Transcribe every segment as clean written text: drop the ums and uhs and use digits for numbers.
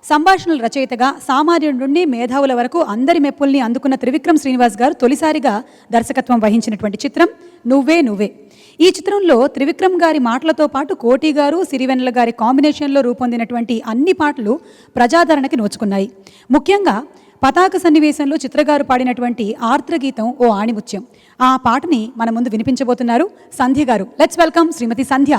సంభాషణల రచయితగా సామాన్యుడి నుండి మేధావుల వరకు అందరి మెప్పుల్ని అందుకున్న త్రివిక్రమ్ శ్రీనివాస్ గారు తొలిసారిగా దర్శకత్వం వహించినటువంటి చిత్రం నువ్వే నువ్వే. ఈ చిత్రంలో త్రివిక్రమ్ గారి మాటలతో పాటు కోటి గారు, సిరివెన్నెల గారి కాంబినేషన్లో రూపొందినటువంటి అన్ని పాటలు ప్రజాదరణకి నోచుకున్నాయి. ముఖ్యంగా పతాక సన్నివేశంలో చిత్రగారు పాడినటువంటి ఆర్ద్రగీతం ఓ ఆణిముత్యం. ఆ పాటని మన ముందు వినిపించబోతున్నారు సంధ్య గారు. లెట్స్ వెల్కమ్ శ్రీమతి సంధ్య.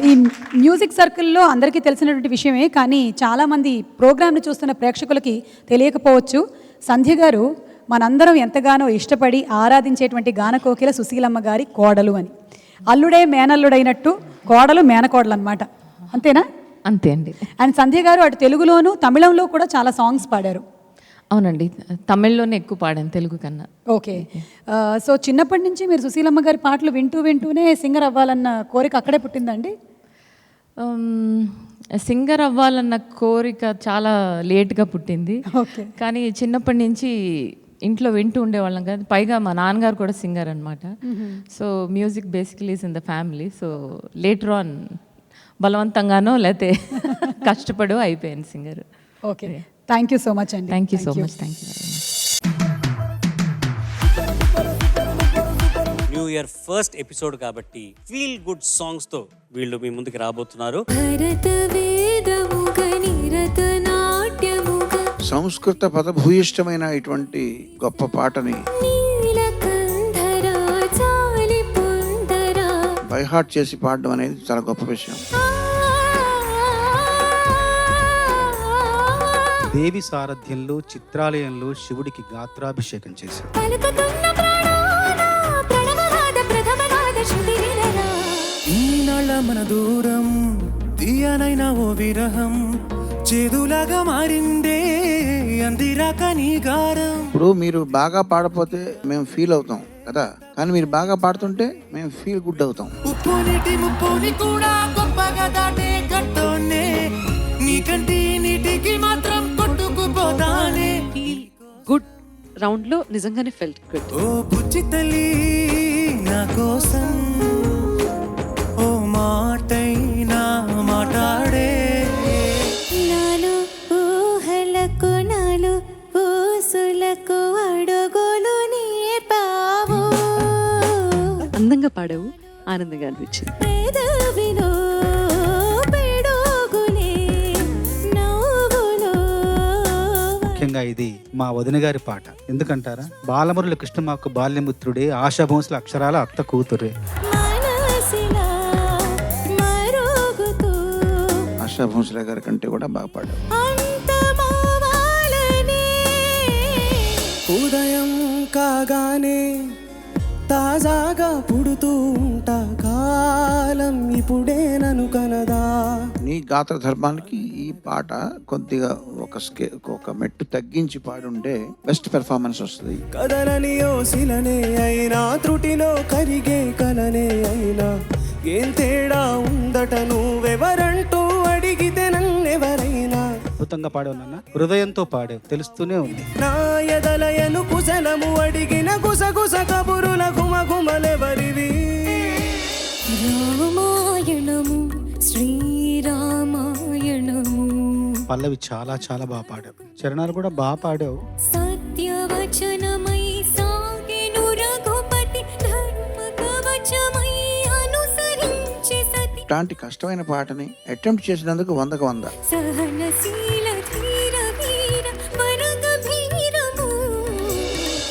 ఈ మ్యూజిక్ సర్కిల్లో అందరికీ తెలిసినటువంటి విషయమే, కానీ చాలామంది ప్రోగ్రామ్ని చూస్తున్న ప్రేక్షకులకి తెలియకపోవచ్చు. సంధ్య గారు మనందరం ఎంతగానో ఇష్టపడి ఆరాధించేటువంటి గానకోకిల సుశీలమ్మ గారి కోడలు అని. అల్లుడే మేనల్లుడైనట్టు కోడలు మేనకోడలు అనమాట, అంతేనా? అంతే అండి. అండ్ సంధ్య గారు అటు తెలుగులోను తమిళంలో కూడా చాలా సాంగ్స్ పాడారు. అవునండి, తమిళ్లోనే ఎక్కువ పాడాను తెలుగు కన్నా. ఓకే. సో చిన్నప్పటి నుంచి మీరు సుశీలమ్మ గారి పాటలు వింటూనే సింగర్ అవ్వాలన్న కోరిక అక్కడే పుట్టిందండి? సింగర్ అవ్వాలన్న కోరిక చాలా లేట్గా పుట్టింది. ఓకే. కానీ చిన్నప్పటి నుంచి ఇంట్లో వింటూ ఉండేవాళ్ళం కదా. పైగా మా నాన్నగారు కూడా సింగర్ అనమాట. So music basically is in the family. So later on బలవంతంగానో లేకపోతే కష్టపడో అయిపోయాను singer. Okay, thank you so much అండి. Thank you so much. Thank you very much. New year first episode కాబట్టి ఫీల్ గుడ్ సాంగ్స్ తో వీళ్ళు మీ ముందుకు రాబోతున్నారు. సంస్కృత పదభూయిష్టమైన ఇటువంటి గొప్ప పాటని బై హార్ట్ చేసి పాడడం అనేది చాలా గొప్ప విషయం. దేవి సారథ్యంలో చిత్రాలయంలో శివుడికి గాత్రాభిషేకం చేశారు. ఈనాళ్ళ మన దూరం తీయనైనా ఓ విరహం చేదులాగా మారిందే అందిరాక నీ గారం. ఇప్పుడు మీరు బాగా పాడపోతే మేము ఫీల్ అవుతాం కదా, కానీ మీరు బాగా పాడుతుంటే మేము ఫీల్ గుడ్ అవుతాం. ఉప్పు నీటి ముప్పుని కూడా గొప్పగా దాటే గట్టోనే నీకంటి నీటికి మాత్రం కొట్టుకుపోతానే. గుడ్ రౌండ్ లో నిజంగానే ఫెల్ట్ గుడ్. ఓ బుజ్జి తల్లి నా కోసం ఓ మాటైనా మాట్లాడే. నాలో ఊహలకు నాలో ఊసులకు అడుగులు నేర్పావు. అందంగా పాడావు, ఆనందంగా అనిపించింది. పెదవిలో పిడుగులే నవ్వులో. ముఖ్యంగా ఇది మా వదిన గారి పాట. ఎందుకంటారా? బాలమురళి కృష్ణమాకు బాల్యమిత్రుడే, ఆశాభోంసుల అక్షరాల అత్త కూతురే. మనసిలా మరుగుతూ ఆశా భోంస్లే గారి కంటే కూడా బాగా పాడారు. అంతమవ్వాలనే. ఉదయం కాగానే తాజాగా పుడుతూ ఉంటా కాలం ఇప్పుడే నన్ను కనదా. నీ గాత్ర ధర్మానికి ఈ పాట కొద్దిగా ఒక మెట్టు తగ్గించి పాడుంటే బెస్ట్ పెర్ఫార్మెన్స్ వస్తుంది. కదలని ఓసిలనే అయినా త్రుటిలో కరిగే కలనే అయినా ఏం తేడా ఉందట నువ్వెవరంటూ అడిగితే నన్నెవరైనా. అద్భుతంగా పాడావు నాన్న, హృదయంతో పాడావు, తెలుస్తూనే ఉంది. నా ఎదలయను కుశలము అడిగిన గుసగుస కబురుల గుమగుమలెవరివి. రామాయణము శ్రీరామాయణము పల్లవి చాలా చాలా బాగా పాడావు, చరణాలు కూడా బాగా పాడావు. సత్యవచనమై సాగెను రఘుపతి ధర్మ కవచమై అనుసరించే సతి. ఇట్లాంటి కష్టమైన పాటని అటెంప్ట్ చేసినందుకు 100కు 100. సహనశీల ధీర వీర వరగ భీరము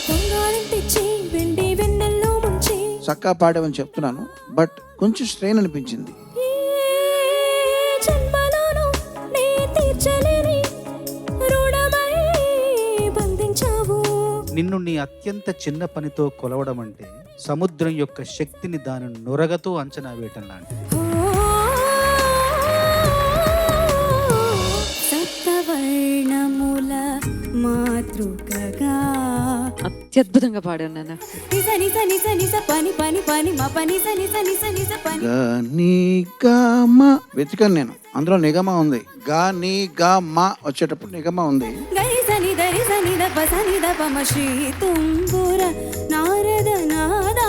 బంగారం తెచ్చి వెండి వెన్నెల్లో ముంచి. చక్కా పాడావని చెప్తున్నాను, బట్ కొంచెం స్ట్రెయిన్ అనిపించింది. ఏ జన్మలోనూ నే తీర్చలేని రుణమై బంధించావు. నిన్ను నీ అత్యంత చిన్న పనితో కొలవడం అంటే సముద్రం యొక్క శక్తిని దాని నొరగతో అంచనా వేయటం లాంటిది. సప్తవర్ణముల మాతృకగా అత్యద్భుతంగా పాడావు నాన్న. నిస నిస నిస నిస పని పని పని మ పని స నిస నిస నిస పని. గా నీ గా మా వెతికాను నేను, అందులో నిగమ ఉంది. గా నీ గా మా వచ్చేటప్పుడు నిగమ ఉంది. గరి సని దరి సని ద ప సని ద ప మ శ్రీ తుంబుర నారద నాదా